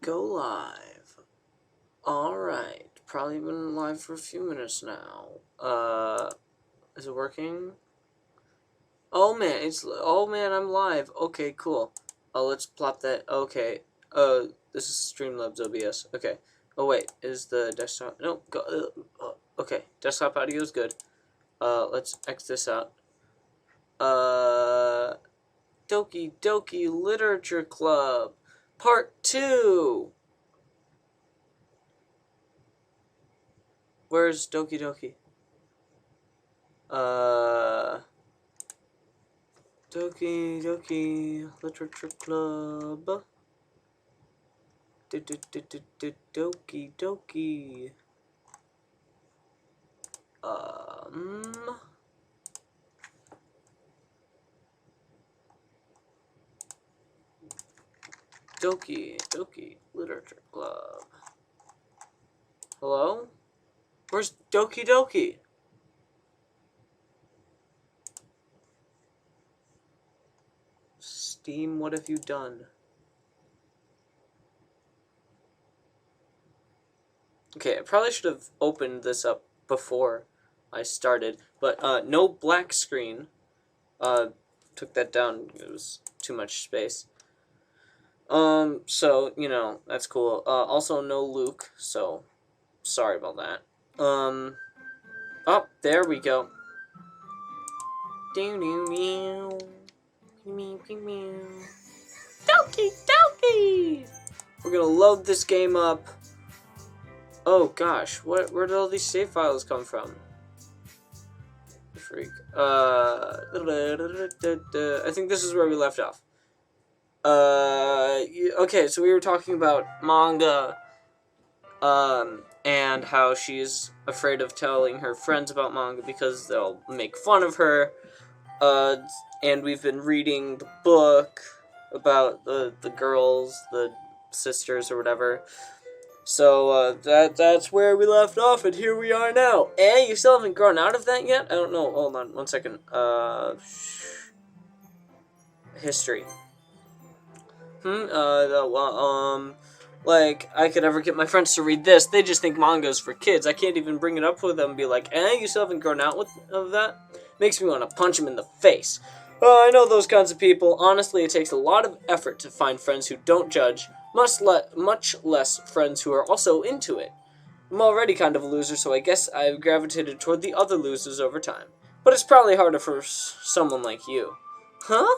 Go live. Alright. Probably been live for a few minutes now. Is it working? Oh man, I'm live. Okay, cool. Let's plop that. Okay. This is Streamlabs OBS. Okay. Oh wait, is the desktop? No, go. Okay, desktop audio is good. Let's X this out. Doki Doki Literature Club, Part 2. Where's Doki Doki? Doki Doki Literature Club. Doki Doki. Doki Doki Literature Club. Hello? Where's Doki Doki? Steam, what have you done? Okay, I probably should have opened this up before I started, but no black screen. Took that down. It was too much space. So, you know, that's cool. Also no Luke, so sorry about that. Oh, there we go. Doki Doki! We're gonna load this game up. Oh gosh, where did all these save files come from? Freak. I think this is where we left off. Okay, so we were talking about manga, and how she's afraid of telling her friends about manga because they'll make fun of her. And we've been reading the book about the girls, the sisters or whatever. So, that's where we left off, and here we are now. Eh, you still haven't grown out of that yet? I don't know. Hold on, 1 second. History. Like, I could ever get my friends to read this. They just think manga's for kids. I can't even bring it up with them and be like, eh, you still haven't grown out of that? Makes me want to punch him in the face. Oh, I know those kinds of people. Honestly, it takes a lot of effort to find friends who don't judge, much less friends who are also into it. I'm already kind of a loser, so I guess I've gravitated toward the other losers over time. But it's probably harder for someone like you. Huh?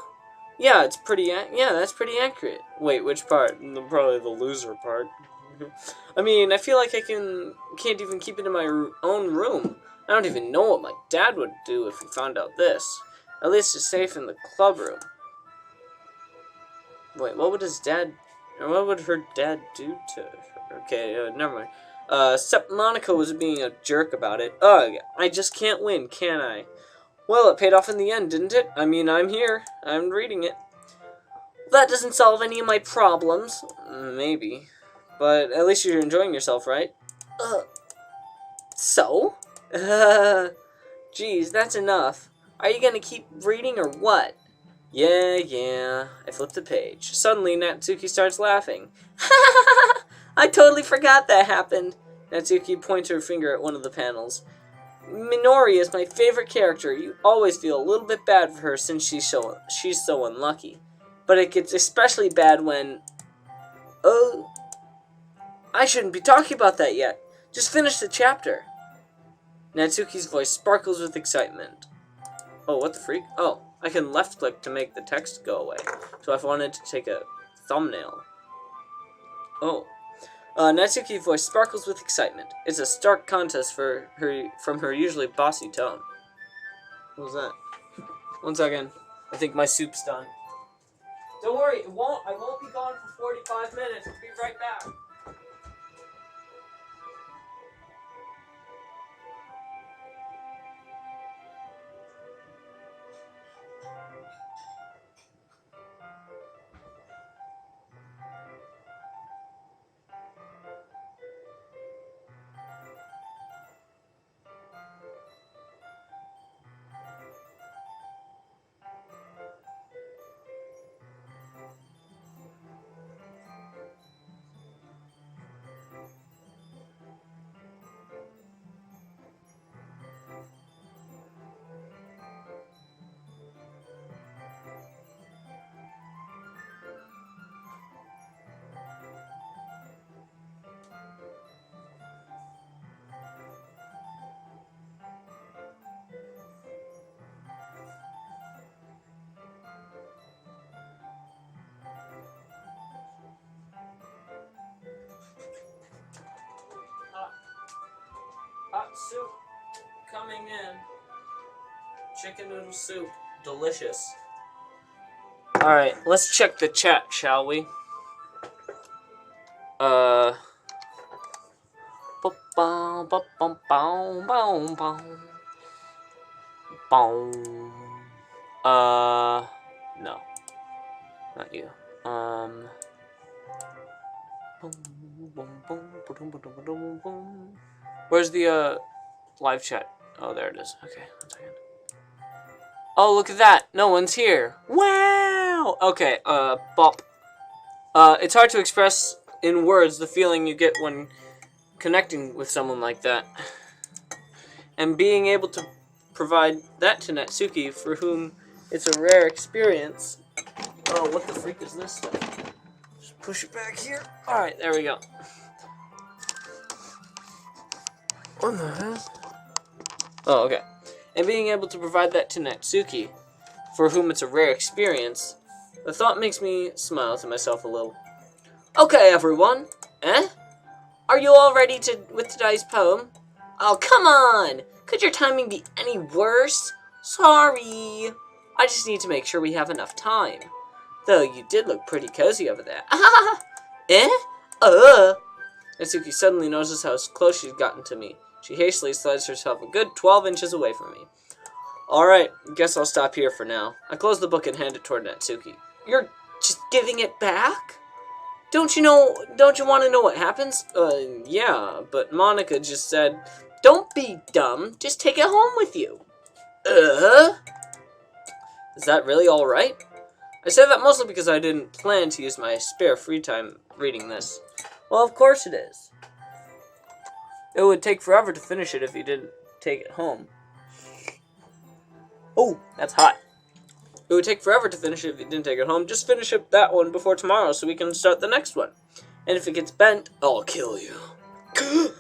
Yeah, that's pretty accurate. Wait, which part? Probably the loser part. I mean, I feel like I can't even keep it in my own room. I don't even know what my dad would do if he found out this. At least it's safe in the club room. Wait, what would her dad do to her? Okay, never mind. Except Monica was being a jerk about it. Ugh, I just can't win, can I? Well, it paid off in the end, didn't it? I mean, I'm here. I'm reading it. That doesn't solve any of my problems. Maybe. But at least you're enjoying yourself, right? So? Geez, that's enough. Are you gonna keep reading or what? Yeah. I flipped the page. Suddenly, Natsuki starts laughing. I totally forgot that happened. Natsuki points her finger at one of the panels. Minori is my favorite character. You always feel a little bit bad for her since she's so unlucky. But it gets especially bad when... Oh, I shouldn't be talking about that yet. Just finish the chapter. Natsuki's voice sparkles with excitement. Oh, what the freak? Oh, I can left click to make the text go away. So if I wanted to take a thumbnail. Oh. Natsuki's voice sparkles with excitement. It's a stark contrast from her usually bossy tone. What was that? 1 second. I think my soup's done. Don't worry, I won't be gone for 45 minutes. I'll be right back. coming in. Chicken noodle soup. Delicious. Alright, let's check the chat, shall we? No. Not you. Where's the, live chat? Oh, there it is. Okay, 1 second. Oh, look at that. No one's here. Wow! Okay, bop. It's hard to express in words the feeling you get when connecting with someone like that. And being able to provide that to Natsuki, for whom it's a rare experience. Oh, what the freak is this stuff? Just push it back here. Alright, there we go. What the hell? Oh, okay. And being able to provide that to Natsuki, for whom it's a rare experience, the thought makes me smile to myself a little. Okay, everyone. Are you all ready with today's poem? Oh, come on! Could your timing be any worse? Sorry. I just need to make sure we have enough time. Though you did look pretty cozy over there. Natsuki suddenly notices how close she's gotten to me. She hastily slides herself a good 12 inches away from me. Alright, guess I'll stop here for now. I close the book and hand it toward Natsuki. You're just giving it back? Don't you want to know what happens? Yeah, but Monica just said, don't be dumb, just take it home with you. Is that really alright? I say that mostly because I didn't plan to use my spare free time reading this. Well, of course it is. It would take forever to finish it if you didn't take it home. Oh, that's hot. It would take forever to finish it if you didn't take it home. Just finish up that one before tomorrow so we can start the next one. And if it gets bent, I'll kill you.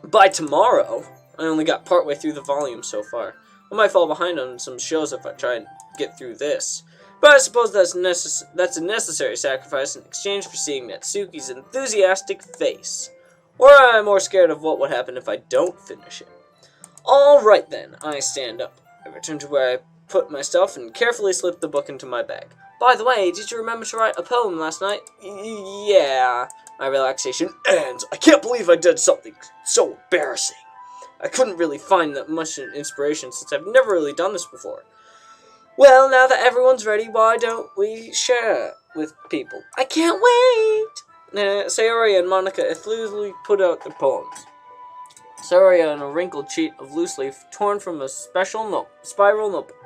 By tomorrow? I only got partway through the volume so far. I might fall behind on some shows if I try and get through this. But I suppose that's a necessary sacrifice in exchange for seeing Natsuki's enthusiastic face. Or I'm more scared of what would happen if I don't finish it. Alright then, I stand up. I return to where I put my stuff and carefully slip the book into my bag. By the way, did you remember to write a poem last night? Yeah. My relaxation ends. I can't believe I did something so embarrassing. I couldn't really find that much inspiration since I've never really done this before. Well, now that everyone's ready, why don't we share with people? I can't wait! Sayori and Monica effusively put out their poems. Sayori on a wrinkled sheet of loose leaf torn from a spiral notebook.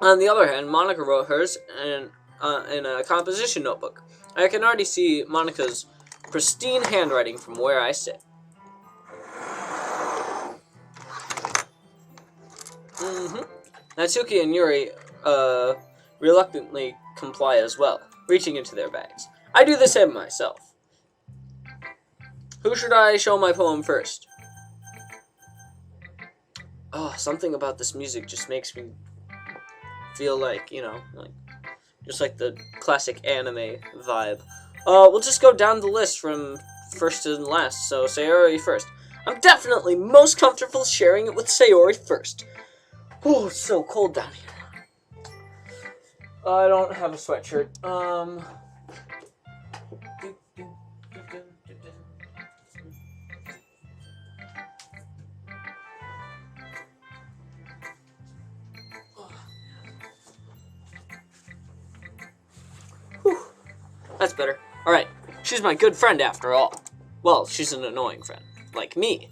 On the other hand, Monica wrote hers in a composition notebook. I can already see Monica's pristine handwriting from where I sit. Natsuki and Yuri reluctantly comply as well, reaching into their bags. I do the same myself. Who should I show my poem first? Oh, something about this music just makes me feel like, just like the classic anime vibe. We'll just go down the list from first to last, so Sayori first. I'm definitely most comfortable sharing it with Sayori first. Oh, it's so cold down here. I don't have a sweatshirt. That's better. Alright, she's my good friend after all. Well, she's an annoying friend, like me.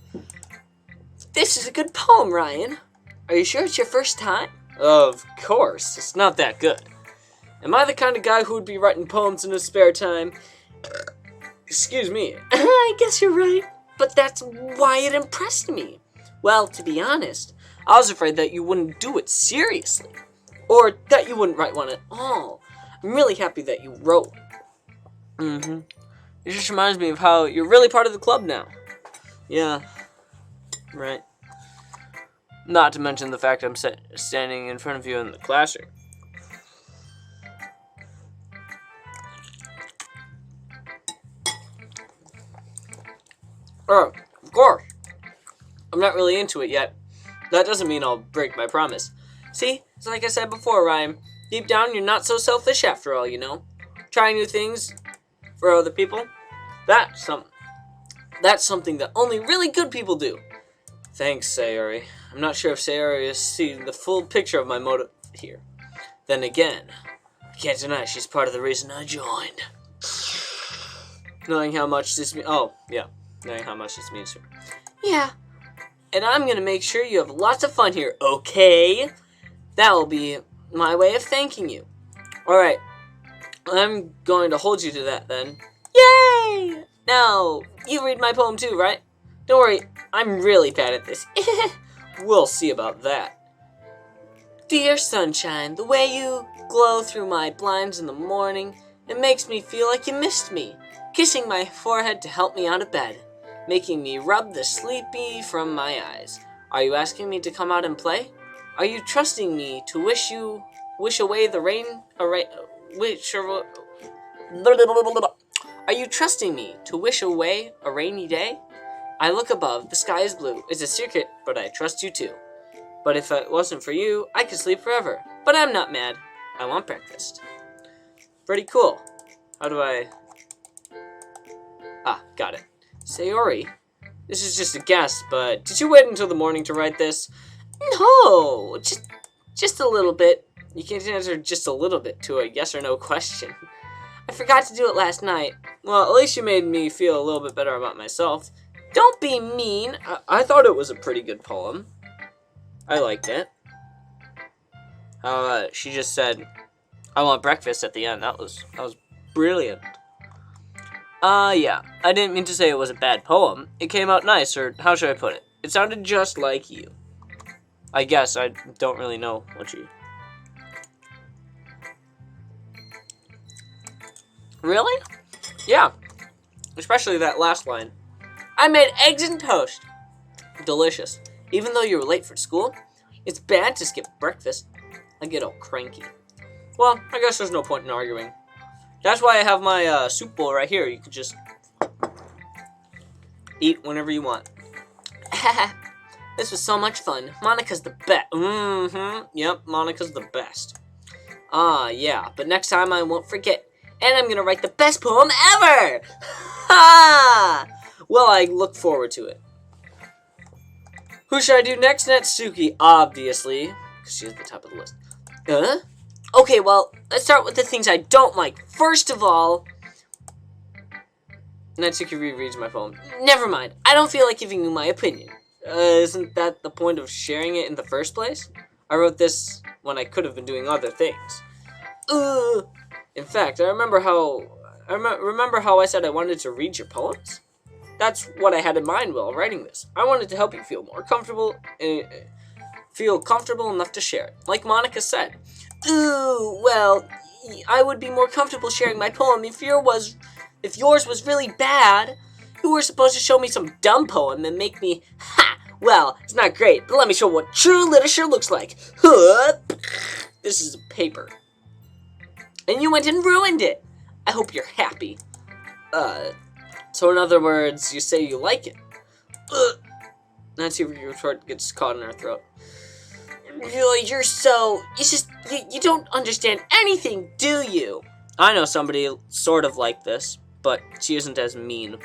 This is a good poem, Ryan. Are you sure it's your first time? Of course, it's not that good. Am I the kind of guy who would be writing poems in his spare time? Excuse me. I guess you're right, but that's why it impressed me. Well, to be honest, I was afraid that you wouldn't do it seriously. Or that you wouldn't write one at all. I'm really happy that you wrote. It just reminds me of how you're really part of the club now. Yeah. Right. Not to mention the fact I'm standing in front of you in the classroom. Oh, of course. I'm not really into it yet. That doesn't mean I'll break my promise. See, it's like I said before, Ryan. Deep down, you're not so selfish after all, you know? Trying new things for other people, that's something that only really good people do. Thanks, Sayori. I'm not sure if Sayori is seeing the full picture of my motive here. Then again, I can't deny she's part of the reason I joined. Knowing how much this means to her. Yeah. And I'm gonna make sure you have lots of fun here, okay? That will be my way of thanking you. Alright. I'm going to hold you to that then. Yay! Now, you read my poem too, right? Don't worry, I'm really bad at this. We'll see about that. Dear sunshine, the way you glow through my blinds in the morning, it makes me feel like you missed me. Kissing my forehead to help me out of bed, making me rub the sleepy from my eyes. Are you asking me to come out and play? Are you trusting me to wish away the rain? Are you trusting me to wish away a rainy day? I look above, the sky is blue. It's a secret, but I trust you too. But if it wasn't for you, I could sleep forever. But I'm not mad. I want breakfast. Pretty cool. How do I... Ah, got it. Sayori, this is just a guess, but did you wait until the morning to write this? No, just a little bit. You can't answer just a little bit to a yes or no question. I forgot to do it last night. Well, at least you made me feel a little bit better about myself. Don't be mean. I thought it was a pretty good poem. I liked it. She just said, I want breakfast at the end. That was brilliant. Yeah. I didn't mean to say it was a bad poem. It came out nice, or how should I put it? It sounded just like you. I guess I don't really know what you... Really? Yeah. Especially that last line. I made eggs and toast. Delicious. Even though you were late for school, it's bad to skip breakfast. I get all cranky. Well, I guess there's no point in arguing. That's why I have my soup bowl right here. You can just eat whenever you want. This was so much fun. Monica's the best. Yep, Monica's the best. Yeah, but next time I won't forget. And I'm gonna write the best poem ever! Ha! Well, I look forward to it. Who should I do next? Natsuki, obviously. Because she's at the top of the list. Okay, well, let's start with the things I don't like. First of all, Natsuki rereads my poem. Never mind. I don't feel like giving you my opinion. Isn't that the point of sharing it in the first place? I wrote this when I could have been doing other things. In fact, remember how I said I wanted to read your poems? That's what I had in mind while writing this. I wanted to help you feel more comfortable, enough to share it. Like Monica said. Well, I would be more comfortable sharing my poem if yours was really bad. You were supposed to show me some dumb poem and make me, well, it's not great, but let me show what true literature looks like. This is a paper. And you went and ruined it. I hope you're happy. So in other words, you say you like it. Nancy retort gets caught in her throat. You don't understand anything, do you? I know somebody sort of like this, but she isn't as mean.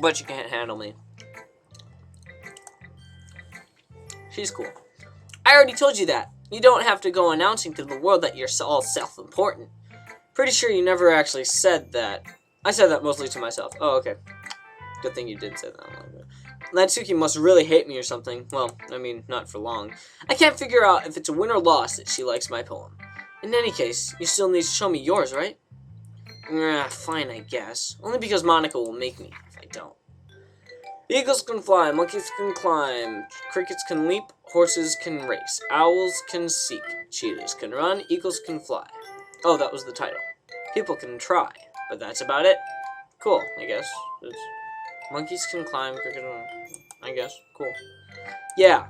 But she can't handle me. She's cool. I already told you that. You don't have to go announcing to the world that you're all self-important. Pretty sure you never actually said that. I said that mostly to myself. Oh, okay. Good thing you did say that. Natsuki must really hate me or something. Well, I mean, not for long. I can't figure out if it's a win or loss that she likes my poem. In any case, you still need to show me yours, right? Fine, I guess. Only because Monica will make me if I don't. Eagles can fly, monkeys can climb, crickets can leap, horses can race, owls can seek, cheetahs can run, eagles can fly. Oh, that was the title. People can try, but that's about it. Cool, I guess. Monkeys can climb, cricket, I guess. Cool. Yeah,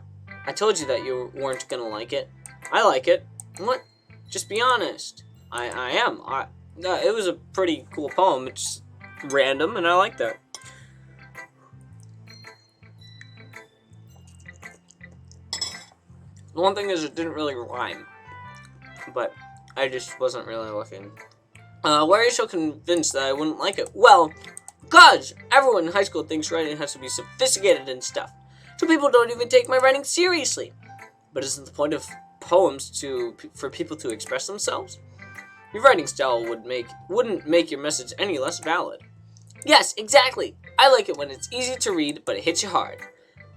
I told you that you weren't gonna like it. I like it. What? Just be honest. I am. It was a pretty cool poem. It's random, and I like that. The one thing is it didn't really rhyme, but I just wasn't really looking. Why are you so convinced that I wouldn't like it? Well, because everyone in high school thinks writing has to be sophisticated and stuff. So people don't even take my writing seriously. But isn't the point of poems for people to express themselves? Your writing style wouldn't make your message any less valid. Yes, exactly. I like it when it's easy to read, but it hits you hard.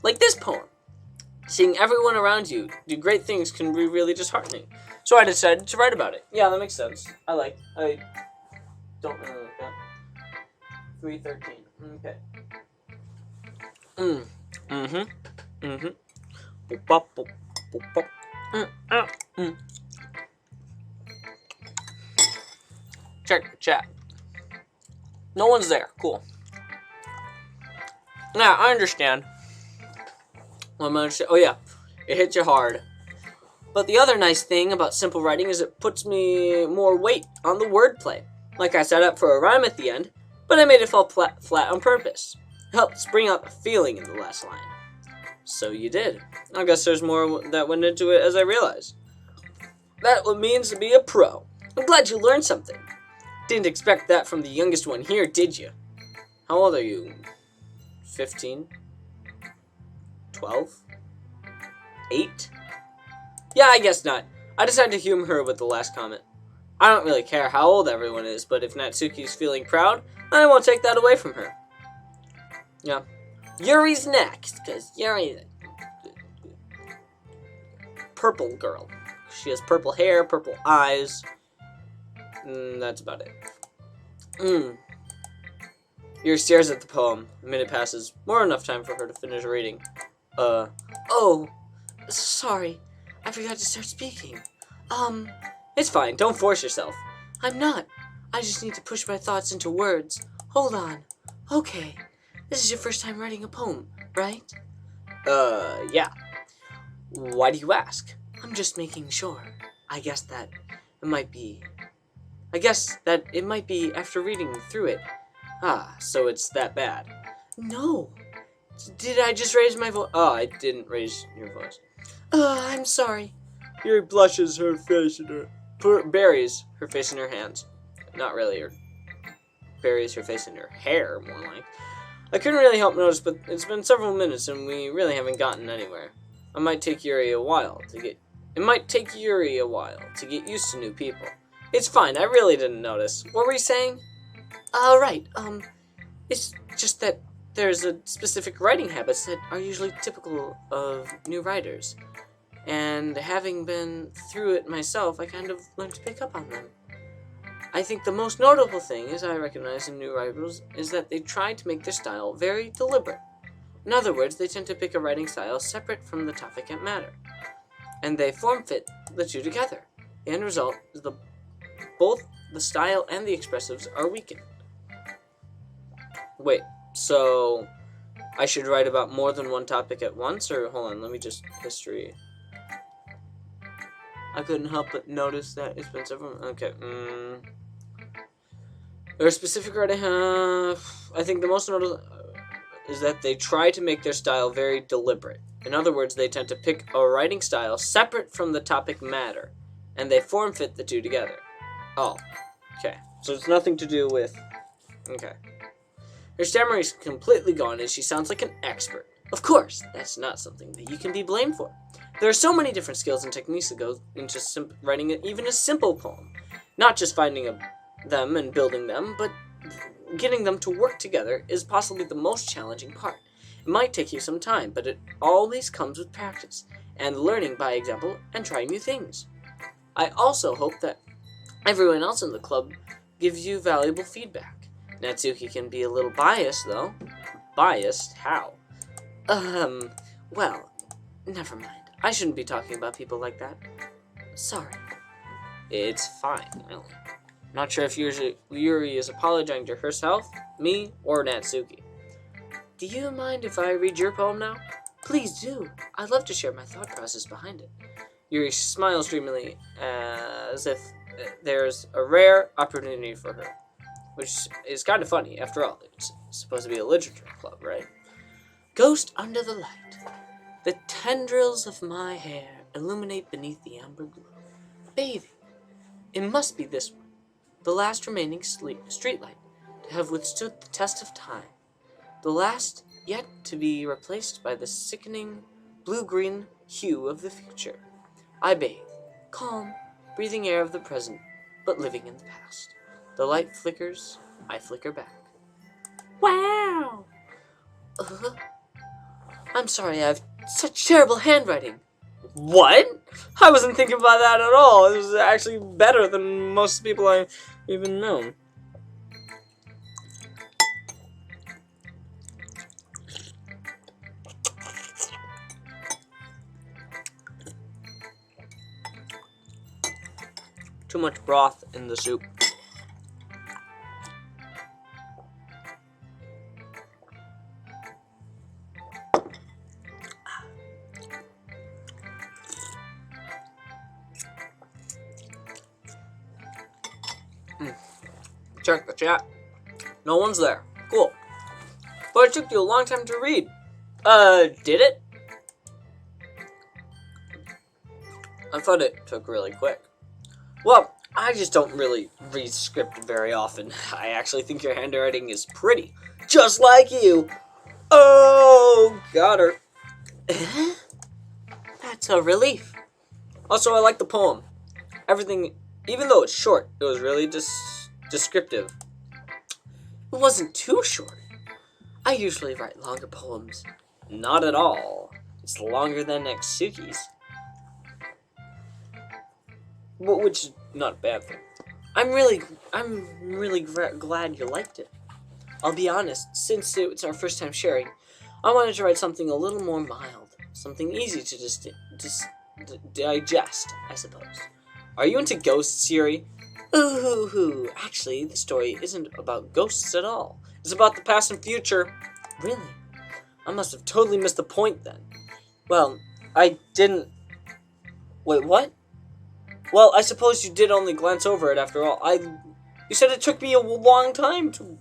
Like this poem. Seeing everyone around you do great things can be really disheartening. So I decided to write about it. Yeah, that makes sense. I don't really like that. 313. Okay. Boop, bop, boop, boop, bop. Check the chat. No one's there. Cool. Now, I understand. Oh yeah, it hits you hard. But the other nice thing about simple writing is it puts me more weight on the wordplay. Like I set up for a rhyme at the end, but I made it fall flat on purpose. It helps bring out the feeling in the last line. So you did. I guess there's more that went into it as I realized. That what it means to be a pro. I'm glad you learned something. Didn't expect that from the youngest one here, did you? How old are you? 15? 12? 8? Yeah, I guess not. I decided to humor her with the last comment. I don't really care how old everyone is, but if Natsuki's feeling proud, I won't take that away from her. Yeah. Yuri's next, because Yuri... Purple girl. She has purple hair, purple eyes. That's about it. Yuri stares at the poem. A minute passes. More than enough time for her to finish reading. Oh, sorry. I forgot to start speaking. It's fine. Don't force yourself. I'm not. I just need to push my thoughts into words. Hold on. Okay. This is your first time writing a poem, right? Yeah. Why do you ask? I'm just making sure. I guess that it might be after reading through it. Ah, so it's that bad. No. Did I just raise my voice? Oh, I didn't raise your voice. I'm sorry. Yuri blushes her face in her... buries her face in her hands. Not really, or buries her face in her hair, more like. I couldn't really help notice, but it's been several minutes and we really haven't gotten anywhere. It might take Yuri a while to get used to new people. It's fine, I really didn't notice. What were you saying? Right, it's just that there's a specific writing habits that are usually typical of new writers. And having been through it myself, I kind of learned to pick up on them. I think the most notable thing is I recognize in new writers is that they try to make their style very deliberate. In other words, they tend to pick a writing style separate from the topic and matter. And they form-fit the two together. The end result is both the style and the expressives are weakened. Wait, so I should write about more than one topic at once? Or, hold on, let me just history. I couldn't help but notice that it's been several... Okay, There are specific writing... I think the most notable is that they try to make their style very deliberate. In other words, they tend to pick a writing style separate from the topic matter, and they form-fit the two together. Oh, okay. So it's nothing to do with... Okay. Her stammering is completely gone, and she sounds like an expert. Of course, that's not something that you can be blamed for. There are so many different skills and techniques that go into writing even a simple poem. Not just finding them and building them, but getting them to work together is possibly the most challenging part. It might take you some time, but it always comes with practice, and learning by example, and trying new things. I also hope that everyone else in the club gives you valuable feedback. Natsuki can be a little biased, though. Biased? How? Well, never mind. I shouldn't be talking about people like that. Sorry. It's fine, really. Not sure if Yuri is apologizing to herself, me, or Natsuki. do you mind if I read your poem now? Please do. I'd love to share my thought process behind it. Yuri smiles dreamily as if there's a rare opportunity for her, which is kind of funny. After all, it's supposed to be a literature club, right? Ghost under the light. The tendrils of my hair illuminate beneath the amber glow. Bathing. It must be this one, the last remaining streetlight to have withstood the test of time. The last yet to be replaced by the sickening blue-green hue of the future. I bathe, calm, breathing air of the present, but living in the past. The light flickers, I flicker back. Wow! I'm sorry, I have such terrible handwriting. What? I wasn't thinking about that at all. It was actually better than most people I've even known. Too much broth in the soup. Check the chat. No one's there. Cool. But it took you a long time to read. Did it? I thought it took really quick. Well, I just don't really read script very often. I actually think your handwriting is pretty. Just like you. Oh, got her. That's a relief. Also, I like the poem. Everything, even though it's short, it was really descriptive. It wasn't too short. I usually write longer poems. Not at all. It's longer than Natsuki's. Which is not a bad thing. I'm really glad you liked it. I'll be honest, since it's our first time sharing, I wanted to write something a little more mild. Something easy to digest, I suppose. Are you into ghosts, Yuri? Ooh, actually, the story isn't about ghosts at all. It's about the past and future. Really? I must have totally missed the point then. Well, I didn't... Wait, what? Well, I suppose you did only glance over it after all. You said it took me a long time to...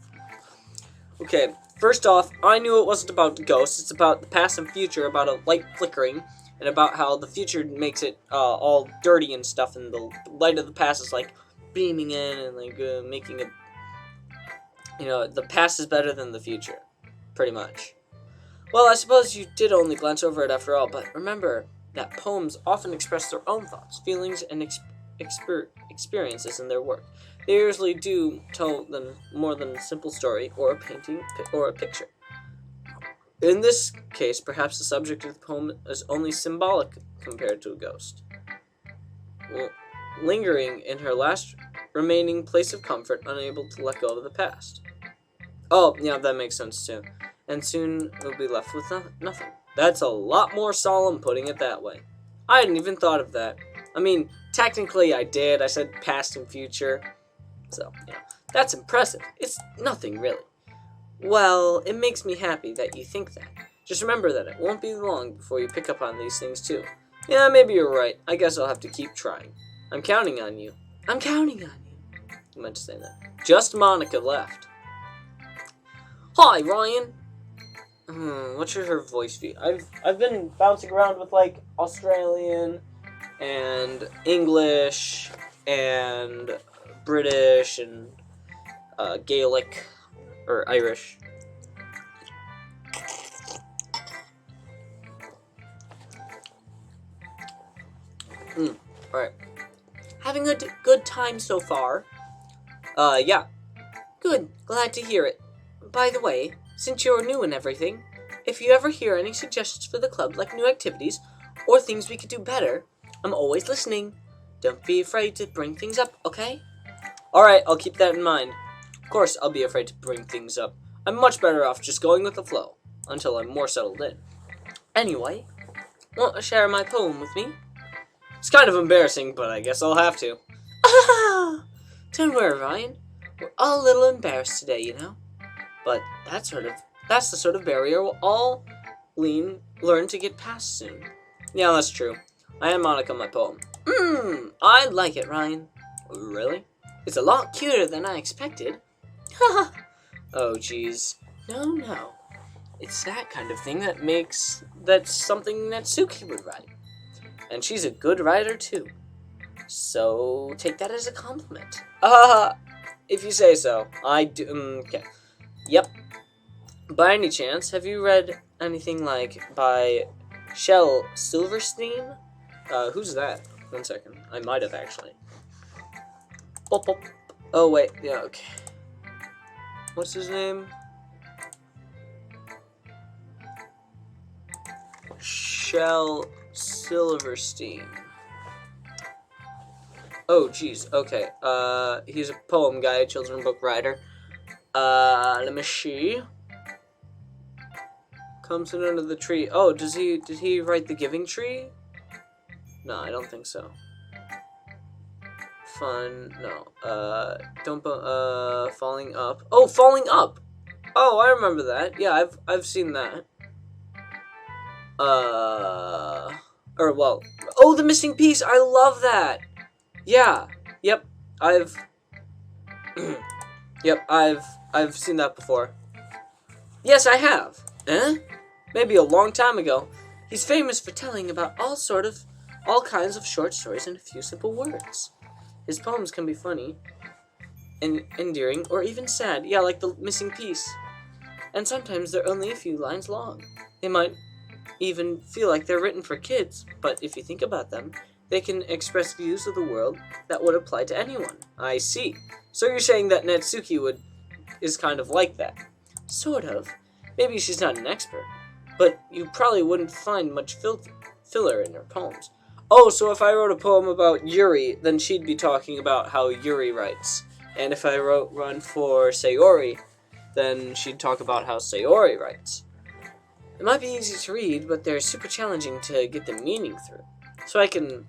Okay, first off, I knew it wasn't about ghosts. It's about the past and future, about a light flickering, and about how the future makes it all dirty and stuff, and the light of the past is like beaming in and like making it... You know, the past is better than the future, pretty much. Well, I suppose you did only glance over it after all, but remember that poems often express their own thoughts, feelings, and experiences in their work. They usually do tell them more than a simple story or a painting or a picture. In this case, perhaps the subject of the poem is only symbolic compared to a ghost. Lingering in her last remaining place of comfort, unable to let go of the past. Oh, yeah, that makes sense too. And soon we'll be left with nothing. That's a lot more solemn putting it that way. I hadn't even thought of that. I mean, technically I did. I said past and future. So, yeah, that's impressive. It's nothing, really. Well, it makes me happy that you think that. Just remember that it won't be long before you pick up on these things, too. Yeah, maybe you're right. I guess I'll have to keep trying. I'm counting on you. I'm counting on you. I meant to say that. Just Monica left. Hi, Ryan. What should her voice be? I've been bouncing around with like Australian and English and British and Gaelic or Irish. Alright. Having a good time so far? Yeah. Good. Glad to hear it. By the way, since you're new and everything, if you ever hear any suggestions for the club, like new activities, or things we could do better, I'm always listening. Don't be afraid to bring things up, okay? Alright, I'll keep that in mind. Of course, I'll be afraid to bring things up. I'm much better off just going with the flow, until I'm more settled in. Anyway, want to share my poem with me? It's kind of embarrassing, but I guess I'll have to. Don't worry, Ryan. We're all a little embarrassed today, you know? But that's sort of That's the sort of barrier we'll all learn to get past soon. Yeah, that's true. I had Monica in my poem. I like it, Ryan. Really? It's a lot cuter than I expected. Haha. Oh, geez. No. It's that kind of thing that's something Natsuki would write. And she's a good writer, too. So, take that as a compliment. If you say so. I do, okay. Yep. By any chance, have you read anything by Shel Silverstein? Who's that? 1 second. I might have, actually. Oh, wait. Yeah, okay. What's his name? Shel Silverstein. Oh, jeez. Okay. He's a poem guy, children's book writer. Let me see. Comes in under the tree. Oh, did he write The Giving Tree? No, I don't think so. Fun. No. Falling Up. Oh, Falling Up! Oh, I remember that. Yeah, I've seen that. Oh, The Missing Piece. I love that. Yeah. Yep. I've seen that before. Yes, I have. Maybe a long time ago. He's famous for telling about all kinds of short stories in a few simple words. His poems can be funny, and endearing, or even sad. Yeah, like The Missing Piece. And sometimes they're only a few lines long. They might even feel like they're written for kids, but if you think about them, they can express views of the world that would apply to anyone. I see. So you're saying that Natsuki is kind of like that? Sort of. Maybe she's not an expert, but you probably wouldn't find much filler in her poems. Oh, so if I wrote a poem about Yuri, then she'd be talking about how Yuri writes. And if I wrote one for Sayori, then she'd talk about how Sayori writes. It might be easy to read, but they're super challenging to get the meaning through. So I can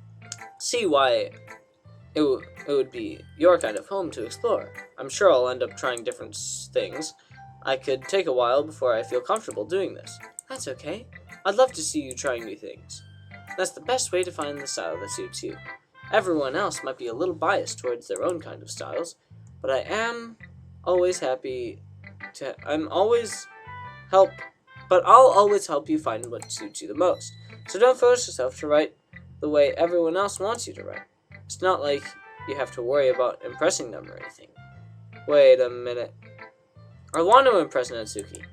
see why it would be your kind of poem to explore. I'm sure I'll end up trying different things. I could take a while before I feel comfortable doing this. That's okay. I'd love to see you trying new things. That's the best way to find the style that suits you. Everyone else might be a little biased towards their own kind of styles, but I'll always help you find what suits you the most. So don't force yourself to write the way everyone else wants you to write. It's not like you have to worry about impressing them or anything. Wait a minute. I want to impress Natsuki.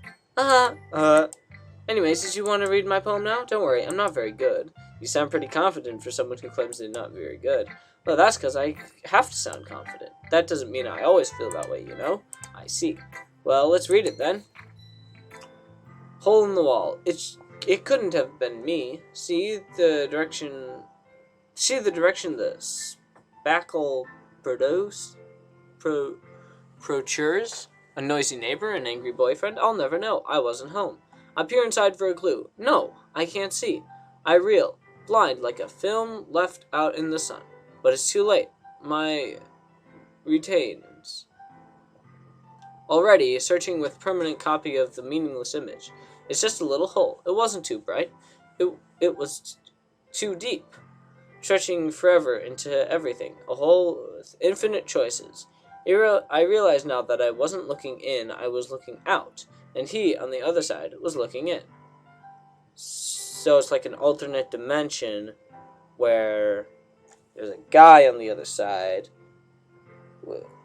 Anyways, did you want to read my poem now? Don't worry, I'm not very good. You sound pretty confident for someone who claims they're not very good. Well, that's because I have to sound confident. That doesn't mean I always feel that way, you know? I see. Well, let's read it then. Hole in the wall. It couldn't have been me. See the direction the spackle protures? A noisy neighbor, an angry boyfriend? I'll never know. I wasn't home. I peer inside for a clue. No, I can't see. I reel, blind like a film left out in the sun. But it's too late. My retains. Already, searching with permanent copy of the meaningless image. It's just a little hole. It wasn't too bright. It was too deep. Stretching forever into everything. A hole with infinite choices. I realized now that I wasn't looking in, I was looking out. And he, on the other side, was looking in. So it's like an alternate dimension where there's a guy on the other side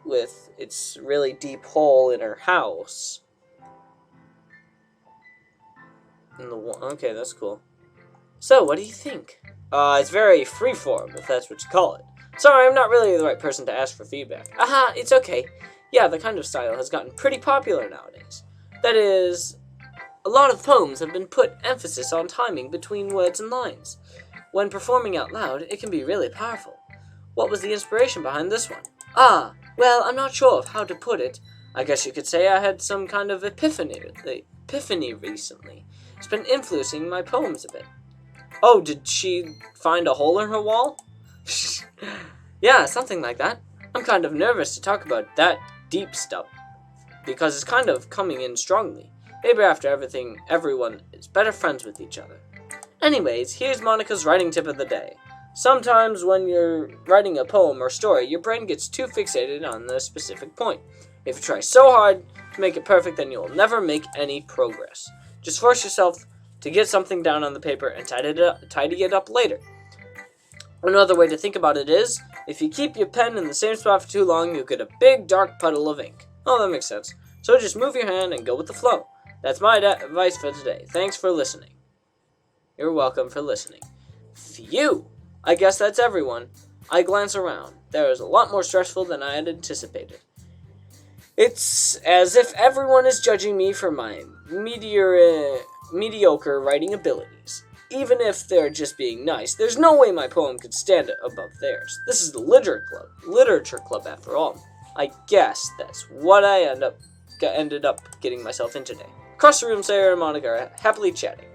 with its really deep hole in her house. Okay, that's cool. So, what do you think? It's very freeform, if that's what you call it. Sorry, I'm not really the right person to ask for feedback. It's okay. Yeah, the kind of style has gotten pretty popular nowadays. That is, a lot of poems have been put emphasis on timing between words and lines. When performing out loud, it can be really powerful. What was the inspiration behind this one? Well, I'm not sure of how to put it. I guess you could say I had some kind of epiphany recently. It's been influencing my poems a bit. Oh, did she find a hole in her wall? Yeah, something like that. I'm kind of nervous to talk about that deep stuff, because it's kind of coming in strongly. Maybe after everything, everyone is better friends with each other. Anyways, here's Monica's writing tip of the day. Sometimes when you're writing a poem or story, your brain gets too fixated on the specific point. If you try so hard to make it perfect, then you'll never make any progress. Just force yourself to get something down on the paper and tidy it up later. Another way to think about it is, if you keep your pen in the same spot for too long, you'll get a big dark puddle of ink. Oh, that makes sense. So just move your hand and go with the flow. That's my advice for today. Thanks for listening. You're welcome for listening. Phew! I guess that's everyone. I glance around. There is a lot more stressful than I had anticipated. It's as if everyone is judging me for my mediocre writing abilities. Even if they're just being nice, there's no way my poem could stand above theirs. This is the literature club after all. I guess that's what I ended up getting myself in today. Across the room, Sarah and Monica are happily chatting.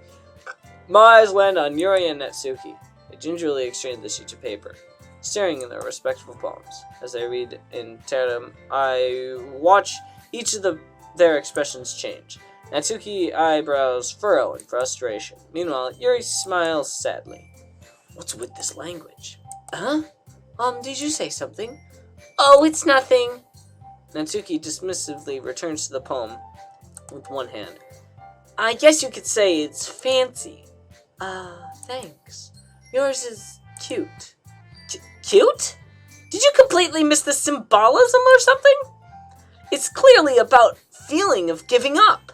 My eyes land on Yuri and Natsuki. They gingerly exchange the sheets of paper, staring in their respective poems. As they read in tandem, I watch each of their expressions change. Natsuki eyebrows furrow in frustration. Meanwhile, Yuri smiles sadly. What's with this language? Huh? Did you say something? Oh, it's nothing. Natsuki dismissively returns to the poem with one hand. I guess you could say it's fancy. Thanks. Yours is cute. Cute? Did you completely miss the symbolism or something? It's clearly about feeling of giving up.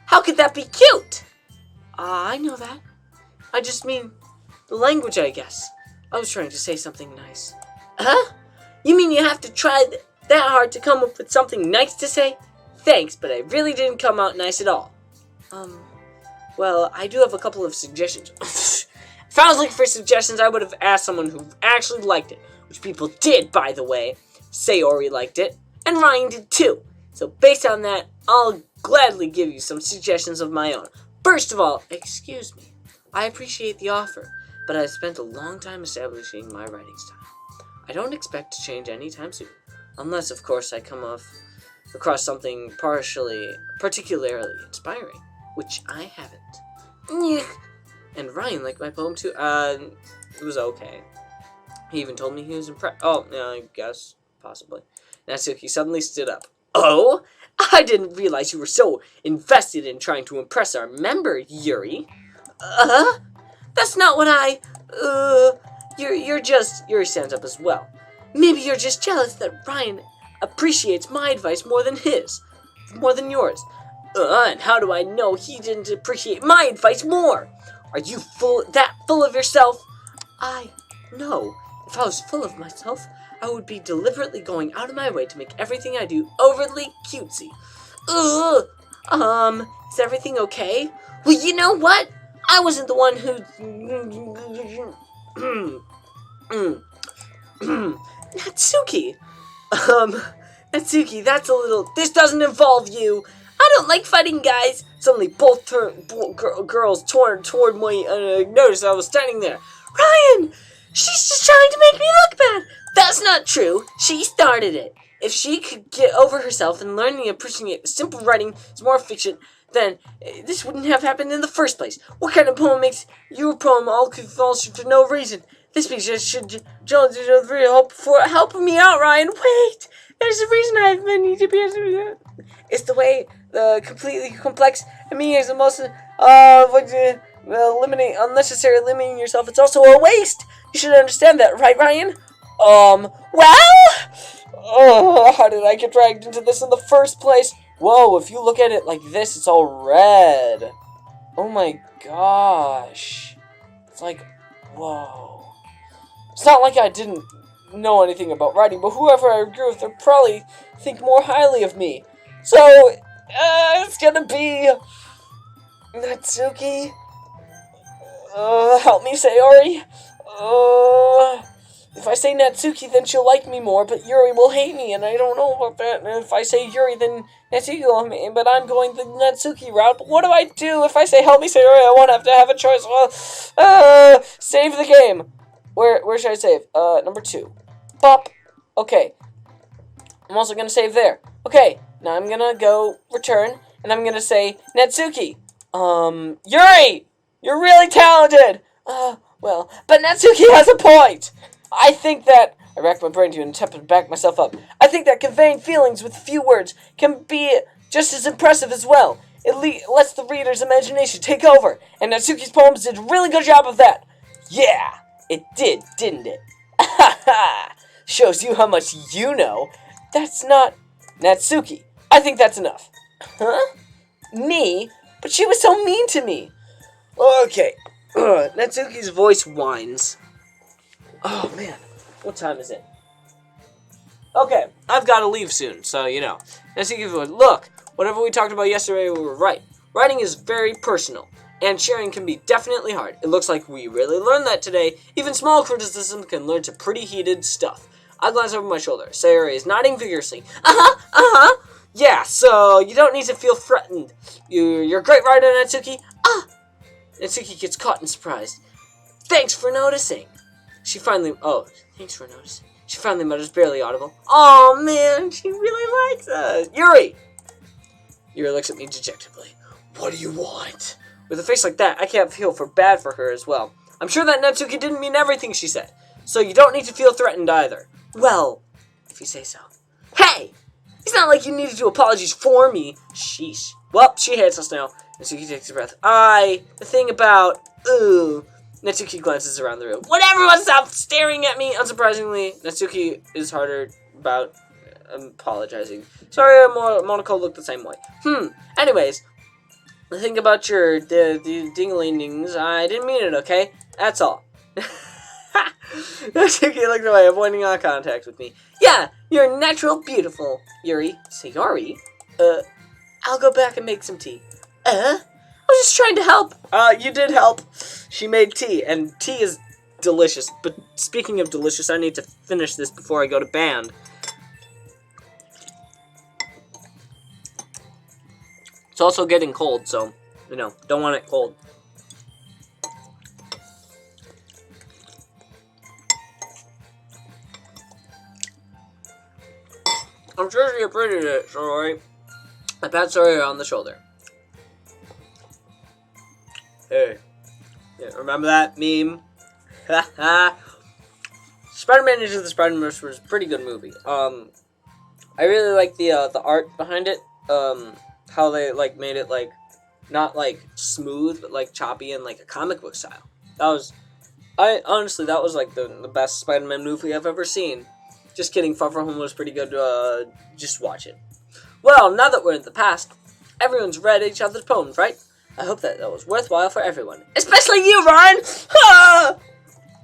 How could that be cute? I know that. I just mean the language, I guess. I was trying to say something nice. Huh? You mean you have to try that hard to come up with something nice to say? Thanks, but I really didn't come out nice at all. Well, I do have a couple of suggestions. If I was looking for suggestions, I would have asked someone who actually liked it, which people did, by the way. Sayori liked it, and Ryan did too. So based on that, I'll gladly give you some suggestions of my own. First of all, excuse me. I appreciate the offer, but I've spent a long time establishing my writing style. I don't expect to change anytime soon, unless, of course, I come across something particularly inspiring, which I haven't. And Ryan liked my poem too. It was okay. He even told me he was impressed. Oh, yeah, I guess, possibly. Natsuki suddenly stood up. Oh? I didn't realize you were so invested in trying to impress our member, Yuri. That's not what Yuri stands up as well. Maybe you're just jealous that Ryan appreciates my advice more than yours. And how do I know he didn't appreciate my advice more? Are you full of yourself? No. If I was full of myself, I would be deliberately going out of my way to make everything I do overly cutesy. Is everything okay? Well, you know what? I wasn't the one who... Natsuki! Natsuki, that's a little... This doesn't involve you! I don't like fighting, guys! Suddenly, both girls turned toward me, and I noticed I was standing there. Ryan! She's just trying to make me look bad! That's not true. She started it. If she could get over herself and learn to appreciate simple writing is more fiction, then this wouldn't have happened in the first place. What kind of poem makes your poem all convulsion for no reason? This picture should help me out, Ryan. Wait! There's a reason I've been need to be. It's the way the completely complex and me is the most eliminate unnecessary limiting yourself. It's also a waste. You should understand that, right, Ryan? How did I get dragged into this in the first place? Whoa, if you look at it like this, it's all red. Oh my gosh. It's like, whoa. It's not like I didn't know anything about writing, but whoever I agree with will probably think more highly of me. So, it's gonna be... Natsuki? Help me, Sayori? If I say Natsuki, then she'll like me more, but Yuri will hate me, and I don't know about that. And if I say Yuri, then Natsuki will hate me, but I'm going the Natsuki route. But what do I do if I say help me, Sayori? I won't have to have a choice. Well, save the game. Where should I save? Number 2. Pop. Okay. I'm also gonna save there. Okay, now I'm gonna go return, and I'm gonna say, Natsuki, Yuri, you're really talented. Well, but Natsuki has a point. I think that, I racked my brain to attempt to back myself up. I think that conveying feelings with a few words can be just as impressive as well. It lets the reader's imagination take over, and Natsuki's poems did a really good job of that. Yeah, it did, didn't it? Ha ha! Shows you how much you know. That's not Natsuki. I think that's enough. Huh? Me? But she was so mean to me. Okay. Natsuki's voice whines. Oh, man. What time is it? Okay, I've got to leave soon, so, you know. Natsuki's voice, look, whatever we talked about yesterday, we were right. Writing is very personal, and sharing can be definitely hard. It looks like we really learned that today. Even small criticism can lead to pretty heated stuff. I glance over my shoulder. Sayori is nodding vigorously. Yeah, so you don't need to feel threatened. You're a great writer, Natsuki. Natsuki gets caught in surprise. Thanks for noticing. Thanks for noticing. She finally mutters, barely audible. Oh man, she really likes us. Yuri looks at me dejectedly. What do you want? With a face like that, I can't feel bad for her as well. I'm sure that Natsuki didn't mean everything she said, so you don't need to feel threatened either. Well, if you say so. Hey! It's not like you needed to apologize for me. Sheesh. Well, she hates us now. Natsuki takes a breath. The thing about... Natsuki glances around the room. Would everyone stop staring at me? Unsurprisingly, Natsuki is harder about apologizing. Sorry, Monaco looked the same way. Anyways, the thing about your ding-a-ling-dings, I didn't mean it, okay? That's all. Natsuki looked away, avoiding eye contact with me. Yeah, you're natural beautiful, Yuri. Sayori? I'll go back and make some tea. I was just trying to help. You did help. She made tea, and tea is delicious. But speaking of delicious, I need to finish this before I go to band. It's also getting cold, so, you know, don't want it cold. I'm sure she appreciated it, Sayori. I pat Sayori on the shoulder. Hey. Yeah, remember that meme? Spider-Man Into the Spider-Verse was a pretty good movie. I really like the art behind it. How they like made it like not like smooth but like choppy and like a comic book style. That was like the best Spider-Man movie I've ever seen. Just kidding, Far From Home was pretty good. Just watch it. Well, now that we're in the past, everyone's read each other's poems, right? I hope that was worthwhile for everyone. Especially you, Ryan!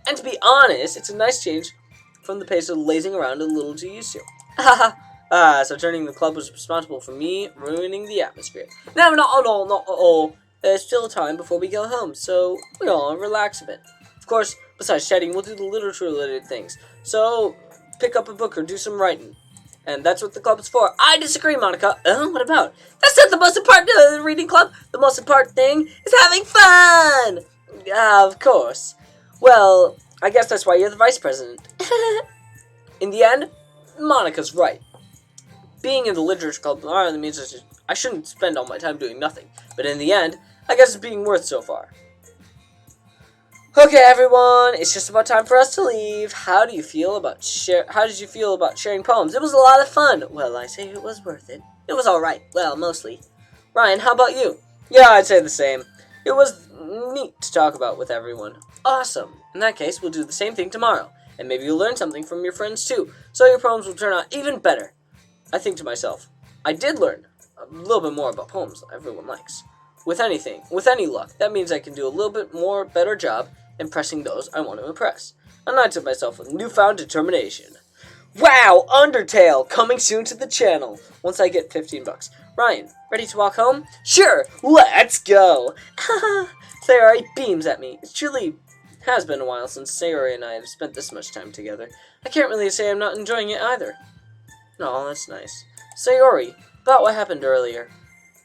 And to be honest, it's a nice change from the pace of lazing around a little too used to. So turning the club was responsible for me ruining the atmosphere. No, not at all. There's still time before we go home, so we all relax a bit. Of course, besides chatting, we'll do the literature-related things. So, pick up a book or do some writing. And that's what the club is for. I disagree, Monica. What about? That's not the most important thing of the reading club. The most important thing is having fun! Of course. Well, I guess that's why you're the vice president. In the end, Monica's right. Being in the literature club means I shouldn't spend all my time doing nothing. But in the end, I guess it's being worth so far. Okay, everyone, it's just about time for us to leave. How did you feel about sharing poems? It was a lot of fun. Well, I say it was worth it. It was alright. Well, mostly. Ryan, how about you? Yeah, I'd say the same. It was neat to talk about with everyone. Awesome. In that case, we'll do the same thing tomorrow. And maybe you'll learn something from your friends too, so your poems will turn out even better. I think to myself, I did learn a little bit more about poems that everyone likes. With any luck, that means I can do a little bit better job impressing those I want to impress. And I took myself with newfound determination. Wow, Undertale, coming soon to the channel, once I get $15. Ryan, ready to walk home? Sure, let's go! Sayori beams at me. It truly has been a while since Sayori and I have spent this much time together. I can't really say I'm not enjoying it either. No, that's nice. Sayori, about what happened earlier.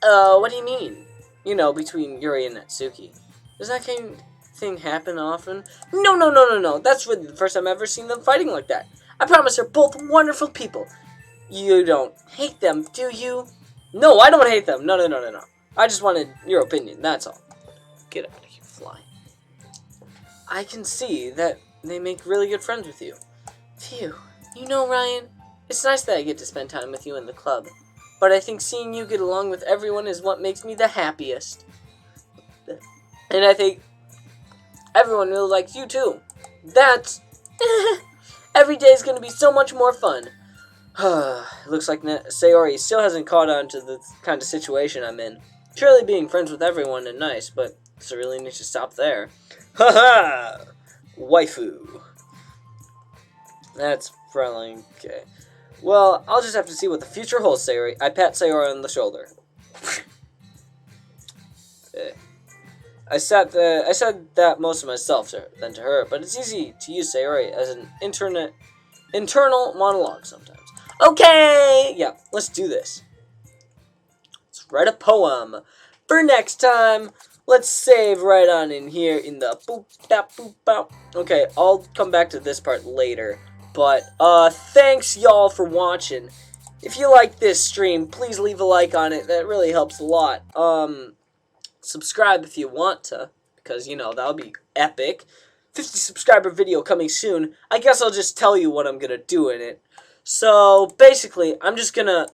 What do you mean? You know, between Yuri and Natsuki. Does that thing happen often? No. That's really the first time I've ever seen them fighting like that. I promise they're both wonderful people. You don't hate them, do you? No, I don't hate them. No. I just wanted your opinion, that's all. Get out of here, fly. I can see that they make really good friends with you. Phew. You know, Ryan, it's nice that I get to spend time with you in the club, but I think seeing you get along with everyone is what makes me the happiest. And I think everyone really likes you too. That's... Every day is going to be so much more fun. Looks like Sayori still hasn't caught on to the kind of situation I'm in. Surely being friends with everyone is nice, but does it really need to stop there? Haha! Waifu. That's probably okay. Well, I'll just have to see what the future holds, Sayori. I pat Sayori on the shoulder. I said that most of myself than to her, but it's easy to use Sayori as an internal monologue sometimes. Okay! Yeah, let's do this. Let's write a poem. For next time, let's save right on in here in the boop, bap, boop, bop. Okay, I'll come back to this part later. But, thanks y'all for watching. If you like this stream, please leave a like on it. That really helps a lot. Subscribe if you want to, because, you know, that'll be epic. 50 subscriber video coming soon. I guess I'll just tell you what I'm gonna do in it. So, basically, I'm just gonna